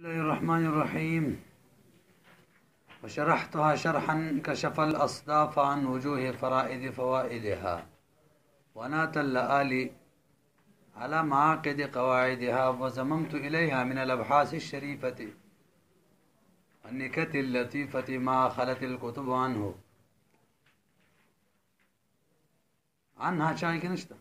الله الرحمن الرحيم. وشرحتها شرحا كشف الأصداف عن وجوه فرائد فوائدها ونات اللآلي على معاقد قواعدها وزممت إليها من الأبحاث الشريفة والنكت اللطيفة ما خلت الكتب عنها شاي كنشتا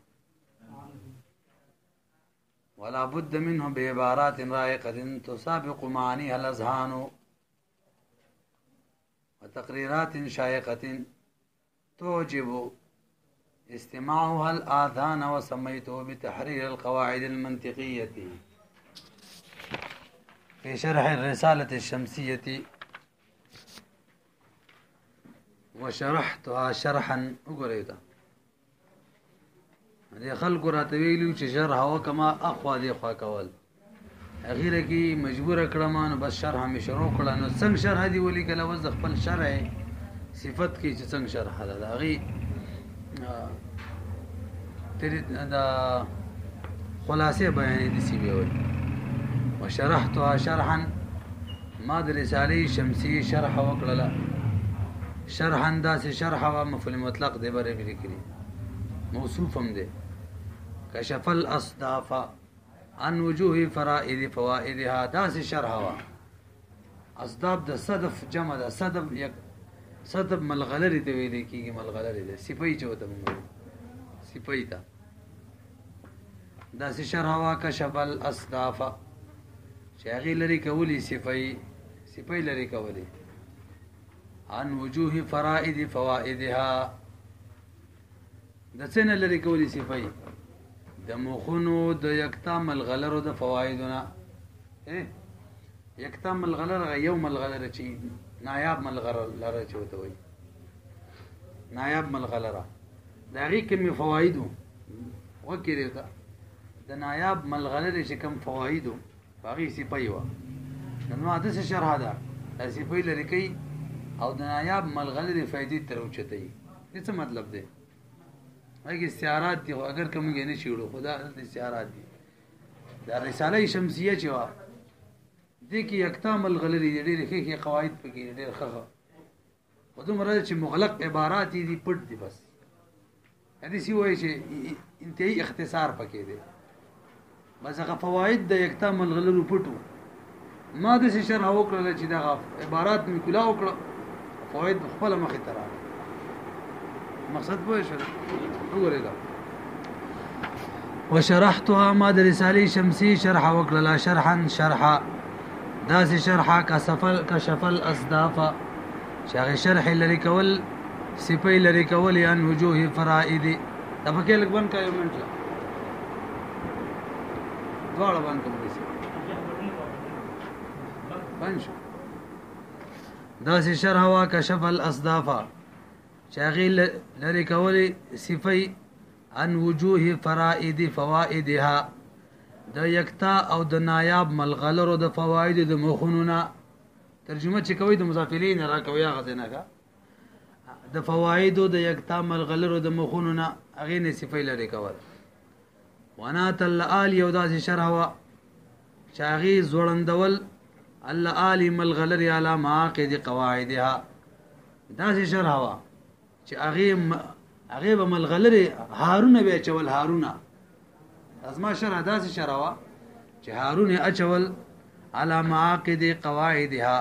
ولا بد منه بعبارات رائقة تسابق معانيها الأذهان وتقريرات شائقة تعجب استماعها الآذان وسميته بتحرير القواعد المنطقية في شرح الرسالة الشمسية وشرحتها شرحا أقريتا دې خلکو راته ویلو چې شرح وکما اخوا دی خوا کول اخیره کې مجبور کړم نو بس شرح مې شروع کړه نو څنګه شرح دی ولي کله وز خپل شرح صفت کې چې څنګه شرح ده هغه ترې دا خلاصې بیان دي سی وی وشرحتها شرحا ما د رسالې شمسی شرح وکړه شرحا داسې شرح و مفعول مطلق دی بره لیکلي موصوف هم ده كشف الأصداف عن وجوه فرائد فوائدها داس شرحوا أصداف ده صدف جمع ده صدف ملغلري ته ویل کیږي ملغلري ده سپي چوته موږ سپي تا داس شرحوا كشف الأصداف شاغي لري کولی سپي لري کولی عن وجوه فرائد فوائدها د څنګه لري کولی صفای د مخونو د یکتام الغلرو د فوایدونه یکتام الغلر یوم الغلر چی نایاب ملغلر لره چوته وای نایاب ملغلر دا غي کوم فوایدو وکړه د نایاب ملغلر چې کوم فوایدو باغی صفای و نو د څه شرح ده صفای لري کوي او د نایاب ملغلر فائدې تر اوچتای څه مطلب دی هغه استعارات دي اگر کومګ نه شیړو خدا د استعارات دي دا رساله شمسیه چې وا دي کې یکتام الغلری دي ډېر ښه قواعد پکې ډېر ښه خودم راځي چې مغلق عبارات دي پټ دي بس هدي سی وایي چې انتهایی اختصار پکې دي بس هغه فواید د یکتام الغلری پټو ما د شرح وکړل چې دا عبارات مې کلا وکړه فواید خپل مخې ته راغله مقصد پوه شو وګورئ وشرحتها ما د رسالې شمسی شرح وکړه شرحا داسې شرحا کشف الاصداف شاغ شرح لري کول سپي لري کول ان وجوه فرائد تفکر لګ بن کایو منټ دواړه باندې کوم دي پنځه داسې شرح وا کشف الاصداف شاغي لري کولی صفي عن وجوه فرائد فوائدها د یکتا او د نایاب ملغلرو د فواید د مخونونه ترجمه چې کوي د مضافلین را کوي هغه نه کا د فواید د یکتا ملغلرو د مخونونه هغه نه صفي لري کول ونات الال یو داسې شرح وا شاغي زوړندول الال ملغلر علی معاقد قواعدها داسې شرح وا چې هغه به ملغلره هارونه به چول هارونه ازما شرح داسې شرحوا چې هارونه اچول على معاقد قواعدها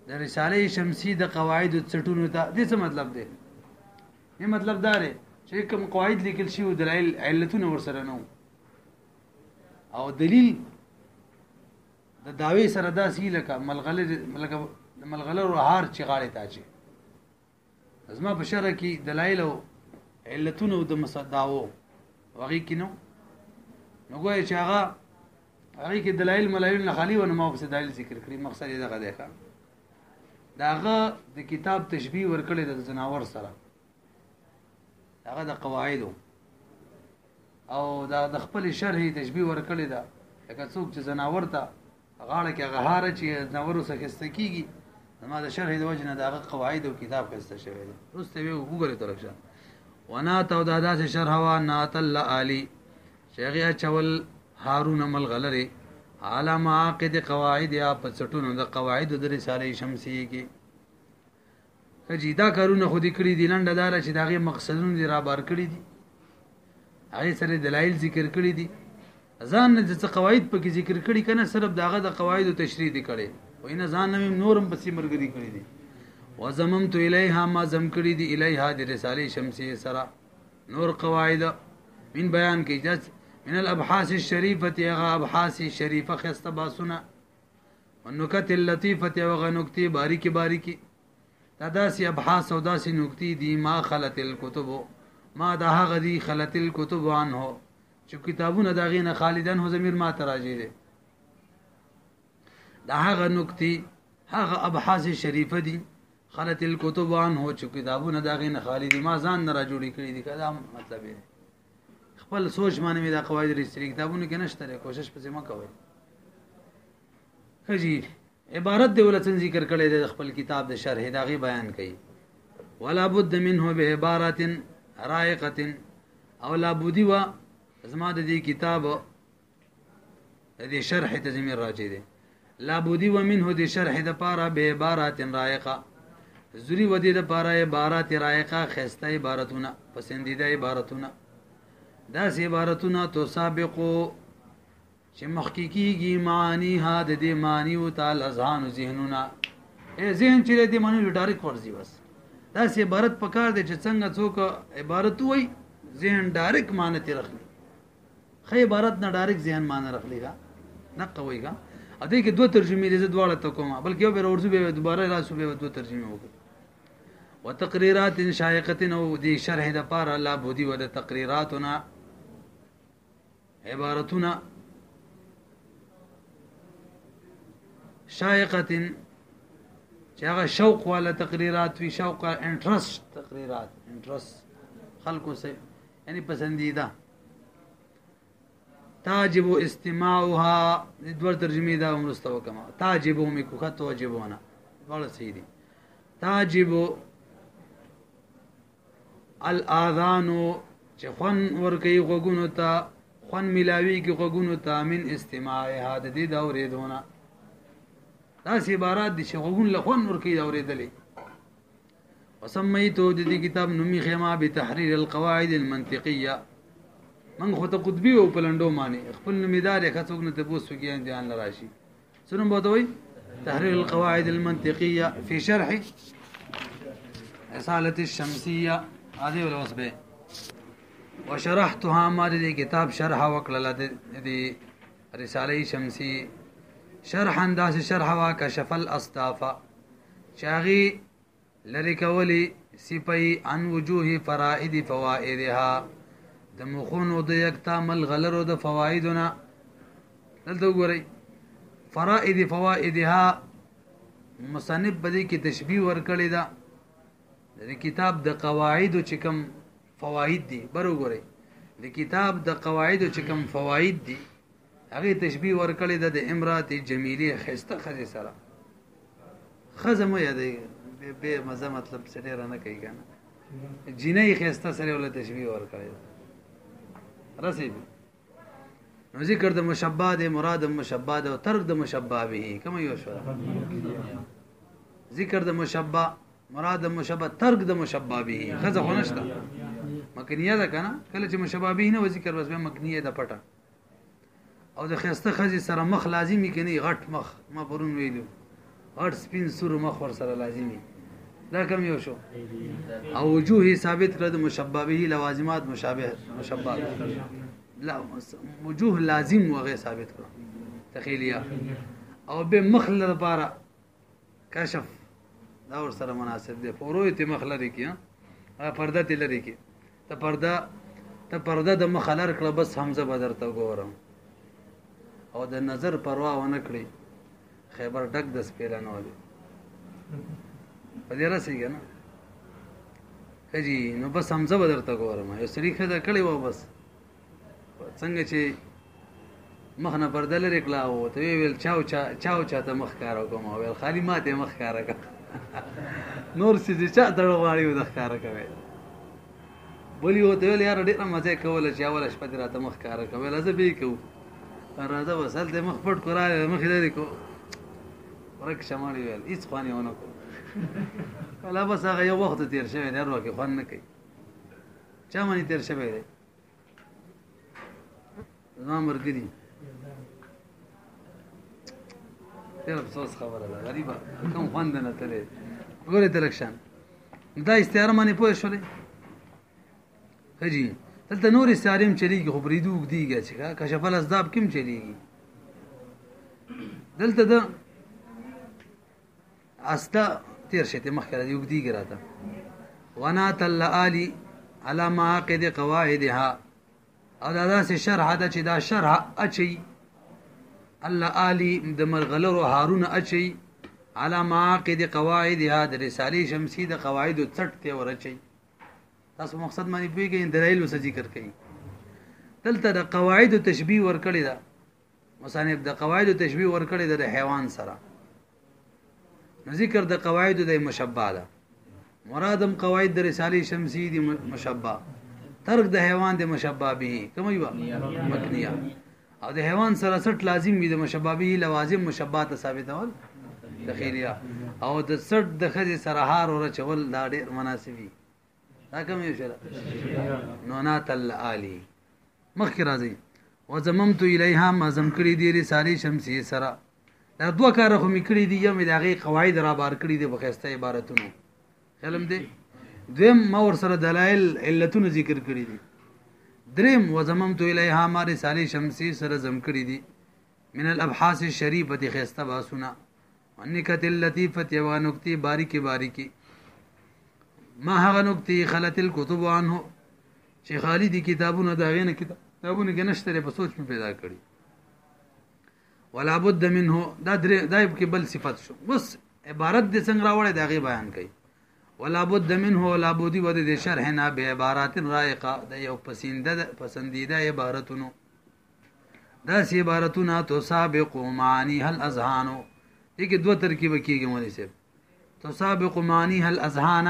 د رساله شمسی د قواعد څټونو ته دې څه مطلب دی یې مطلب دا دی چې کوم قواعد لیکل شي او دلایل علتونه ورسره نو او دلیل د داوی سره داسې لکه ملغلره هار چې غاړه تاچي ازما په شرع کې دلایل او علتونه د مصداو وغي کینو نو ګویا چې هغه کې دلایل ملایل نه خالی ونه ما په دلایل ذکر کړی مقصد یې دغه دی داغه د کتاب تشبیه ورکړی د زناور سره هغه د قواعد او د خپل شرح تشبیه ورکړی دا لکه څوک چې زناور ته غاړه کې غهاره چې زناور وسه کېږي ما د شرح د وجنه دغه قواعد او کتاب خسته شوی دی روسته وی وګورئ ترخه ونات او دادا سے شرح وا نات اللآلی شیخ چول هارون ملغلری على معاقد قواعد یا په څټونو د قواعد د رساله شمسیه کې کجی دا کارونه خو دې کړی دي لنډه دار چې داغه مقصدونه دي را بار کړی دي هغه سره دلایل ذکر کړی دي ځان نه چې قواعد په کې ذکر کړی کنه صرف داغه د قواعد او تشریح دي کړي وینه ځان نه نورم پسې مرګري کړی دي وزممت الیها ما زم کړی دي الیها د رساله شمسیه سره نور قواعد من بیان کې جز من الابحاث الشريفه يغا ابحاث شريفه خستباسنا والنكت اللطيفه وغنكتي باریکی باریکی تداسي ابحاث او داسي نکتی دي ما خلت الكتب ما ده غدي خلت الكتب عنه چې کتابونه داغې نه خالدان هو ضمیر ما تراجی دي ده هغه نکتی هغه ابحاث شریفه دي خلت الكتب عنه چې کتابونه داغې نه خالدي ما ځان نه را جوړی کړی دي کدا مطلب دی خپل سوچ باندې دا قواعد رسېږي کتابونه کې نشته کوشش پسې ما کوي خجی عبارت دی ولته ذکر کړی دی خپل کتاب د شرح داغي بیان کړي ولا بد منه به عبارت رائقه او لا بودی وا زما د دې کتاب د شرح تزمیر راځي دی لا بودی و منه د شرح د پاره به عبارت رائقه زری ودی د پاره عبارت رائقه خسته عبارتونه پسندیده عبارتونه دا سی عبارتونه تو سابقو چې محققیږي معنی ها د دې معنی او تعالی ذهن ذهنونه ذهن چې دې معنی ډایرک ورځي بس دا سی عبارت پکار دی چې څنګه څوک عبارت وای ذهن ډایرک معنی ته رخلی خې عبارت نه ډایرک ذهن معنی رخلیګا نه قویګا ا دې کې دوه ترجمې دي دواړه ته کومه بلکې یو به ورځو به دوباره راسو به دوه ترجمې وکړو وتقریرات شایقه او دې شرح د پاره لا بودی ود تقریراتنا عبارتنا شایقه چې هغه شوق والا تقریرات وی شوق انټرست تقریرات انټرست خلکو سے یعنی پسندیدہ تعجب استماعها دور ترجمه دا مستوى کما تعجب میکو خطو واجبونه ولا سیدی تعجب الاذان چې خون ورکی غوګونو ته خون ملاوی کی غوګونو ته من استماعها د دې دا اوریدونه دا سی عبارات دي چې غوګون له خون ورکی دا اوریدلې وسميته د دې کتاب نومي خما بتحرير القواعد المنطقيه من خو ته قطبی او پلندو معنی خپل نمیدار خڅوګ نه ته بوسو کې ځان لراشي سنم بوتوي تحرير القواعد المنطقيه في شرح رساله الشمسيه هذه الوصبه وشرحتها ما دې کتاب شرح وکړه دې رساله شمسی شرح انداز شرح وا کشف الاصداف شاغي لری کولی سپي عن وجوه فرائد فوائدها د مخونو د یکتامل غلرو د فوائدنا دلته وګورئ فرائد فوائدها مصنف بدی کی تشبیه ورکړی دا د کتاب د قواعد چې کوم فواید دي بر وګورئ د کتاب د قواعد چې کوم فواید دي هغه تشبیه ورکړی دا د امرات جمیله خسته خزه سره خزه مو یادې به مزه مطلب سره رانه کوي کنه جنې خسته سره ول تشبیه ورکړی رسید نو ذکر د مشبہ د مراد مشبہ د ترک د مشبہ به کوم یو شو ذکر د مشبہ مراد مشبہ ترک د مشبہ به خزه خونشتا مکنیه ده کنه کله چې مشبہ به نه ذکر بس به مکنیه ده پټه او د خسته خزه سره مخ لازمی کني غټ مخ ما پرون ویلو غټ سپین سور مخ ور سره لازمی دا کوم یو شو او وجوه ثابت کړه د مشبہ به لوازمات مشابه مشبہ لا وجوه لازم وغه ثابت کړه تخیلیه او به مخل لپاره کشف دا ور سره مناسب دی فوروی ته مخ لري کی پرده ته لري کی ته پرده د مخلر کړه بس حمزه بدر ته ګورم او د نظر پروا ونه کړی خیبر ډک د سپیلانو دی په دې راسیږي نه کجی نو بس حمزه بدر ته ګورم یو سړي خدای کړی و بس څنګه چې مخ نه پرده لري کړه او ته ویل چاو ته مخ کار وکم او ویل خالی ماته مخ کار وکم نور سې چا دړو واړی و د کار کوي بولی وته ویل یار ډېر مزه کوله چې اول شپه راته مخ کار کوي لازم به کو راځه بس هلته مخ پټ کړه مخې لري کو ورک شمالي ویل هیڅ خوانې ونه کو ولا بس هغه یو وخت تیر شوی دی هر وخت خوان نه کوي چا باندې تیر شوی دی زما ملګري ډېر افسوس خبره ده غریبه کوم خوند نه تللی ګورې ته لږ شان دا استعاره باندې پوه شولې ښه جي دلته نور استعارې هم چلېږي خو برېدو اوږدېږي چې کشف الاسباب کې هم چلېږي دلته د استا تیر شته مخکې راځي اوږدېږي راته ونات اللآلي على معاقد قواعدها او دا داسې شرح ده چې دا شرح اچي اللآلي د مرغلرو هارونه اچي على معاقد قواعدها د رسالې شمسي د قواعدو څټ ته ورچي تاسو مقصد باندې پوهیږئ دلایل وس ذکر کوي دلته د قواعد تشبیه ورکړی ده مصنف د قواعد تشبیه ورکړی ده د حیوان سره ذکر د قواعد د مشبہ ده مرادم قواعد د رسالې شمسي د مشبہ ترک د حیوان د مشبہ به کوم یو مکنیه او د حیوان سره سټ لازم وي د مشبہ به لوازم مشبہ ته ثابتول دخیلیه او د سټ د خدي سره هار ور چول دا ډیر مناسبي دا کوم یو شره نونات العالی مخک راځي وزممت الیها ما زم کړی دی رسالې شمسي سره دا دوه کار خو می کړی دی یم دغه قواعد را بار کړی دی بخښته عبارتونو علم دی دویم ما ور سره دلایل علتونه ذکر کړی دي دریم وزممت الیها ما رسالې شمسي سره زم کړی دي من الابحاث الشریفه خسته باسونه انکت اللطیفه و نکتی باریکی باریکی ما هغه نکتی خلت الكتب عنه چې خالی دي کتابونه دا غینه کتابونه کې نشته په سوچ می پیدا کړی ولا بد منه دا کې بل صفت شو بس عبارت دې څنګه راوړې دا غي بیان کړي ولا بد منه ولا بودی ود دې شرح نه به عبارات رائقه د یو پسندیده عبارتونو دا سی عبارتونه تو سابق معنی هل اذهان دې کې دوه ترکیب کېږي مولوی صاحب تو سابق معنی هل اذهان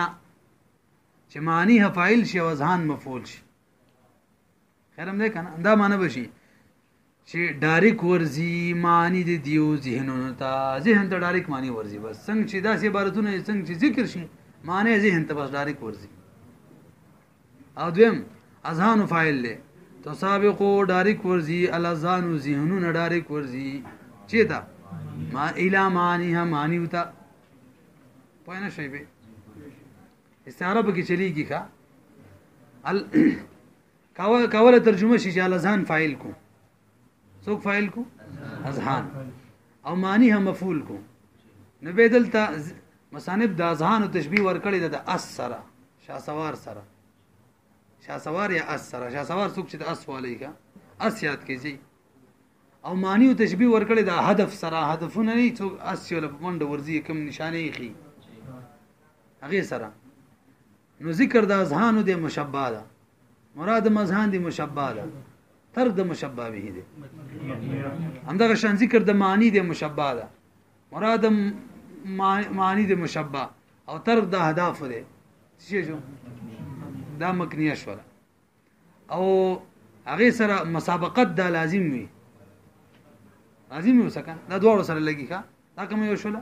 چې معنی فاعل شي او اذهان مفعول شي خیرم دې کنه دا معنی بشي چې ډایرک ورزي معنی دې دیو ذهنونو ته ذهن ته ډایرک معنی ورزي بس څنګه چې دا سی عبارتونه څنګه چې ذکر شي معنی ذهن ته بس ډایرک ورزي او دویم اذهان فاعل له تو سابق ډایرک ورزي الاذهان ذهنونو ډایرک ورزي چې دا ما اله معنی هم معنی وتا پوه نه شي به استعاره به کې چلیږي ښا کاوله ترجمه شي چې الاذهان فاعل کو څوک فاعل کو اذهان او معنی هم مفعول کو نو بدلته مصانف د اذهان او تشبیه ورکړي د اثر شاسوار سره شاسوار یا اثر شاسوار څوک چې د اس والی کا اس یاد کیږي او معنی او تشبیه ورکړي د هدف سره هدفونه نه څوک اس یو منډه ورزي کوم نشانه یې هغه سره نو ذکر د اذهان د مشبہ ده مراد مذهان د مشبہ ده ترک د مشبہ به دي همدغه شان ذکر د معنی د مشبہ ده مراد معنی د مشبہ او ترک د اهداف ده څه شو دا مکنیه شو او هغه سره مسابقت د لازم وي لازم یو سکه دا دوه سره لګی ښا دا کوم یو شوله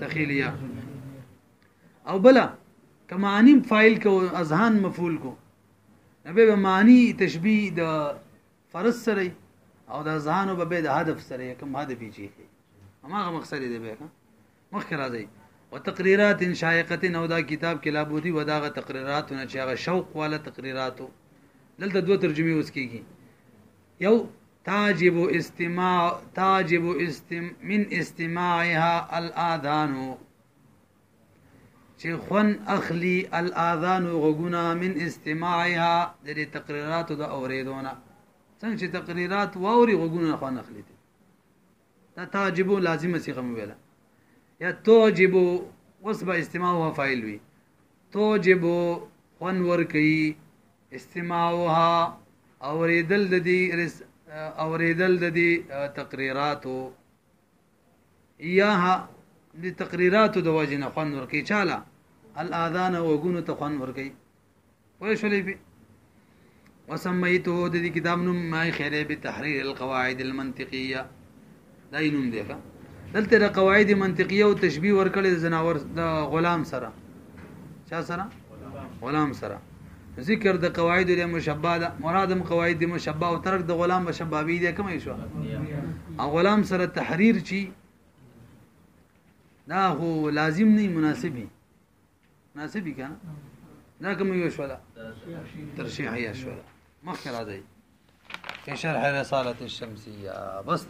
تخیلیه او بلا کمانی فاعل کو اذهان مفعول کو نبی به معنی تشبیه د فرض سره او د اذهان او به د هدف سره کوم هدف یې هماغه مقصد دی به مخکې راځي وتقریرات شایقه او دا کتاب کې لابودی وداغه تقریراتونه چې هغه شوق والا تقریراتو دلته دوه ترجمه اوس کیږي یو تعجب من استماعها الاذان چې خون اخلي الاذان غوګونه من استماعها د تقریراتو د اوریدونه څنګه چې تقریرات واوري غوګونه خون اخلي دا تعجب لازمه صيغه ویله یا توجب وصب استماعها فاعل وي توجب خون ور کوي استماعها اوریدل د دې تقریراتو یاها د تقریراتو د وجه نه خون ور کوي چاله الاذان وګونو ته خون ور کوي وای شولې به وسميته د دې کتاب نوم ما خیره بتحریر القواعد المنطقيه دا نوم دی ښا دلته د قواعد منطقيه او تشبيه ورکړل د زناور د غلام سره چا سره غلام سره ذکر د قواعد د مشبہ ده مرادم قواعد د مشبہ او ترک د غلام مشبابي دي کوم شو او غلام سره تحریر چی دا هو لازم نه مناسبي کنه دا کوم یو شو ده ترشیحیه شو ده مخکره دی في شرح رسالة الشمسية بس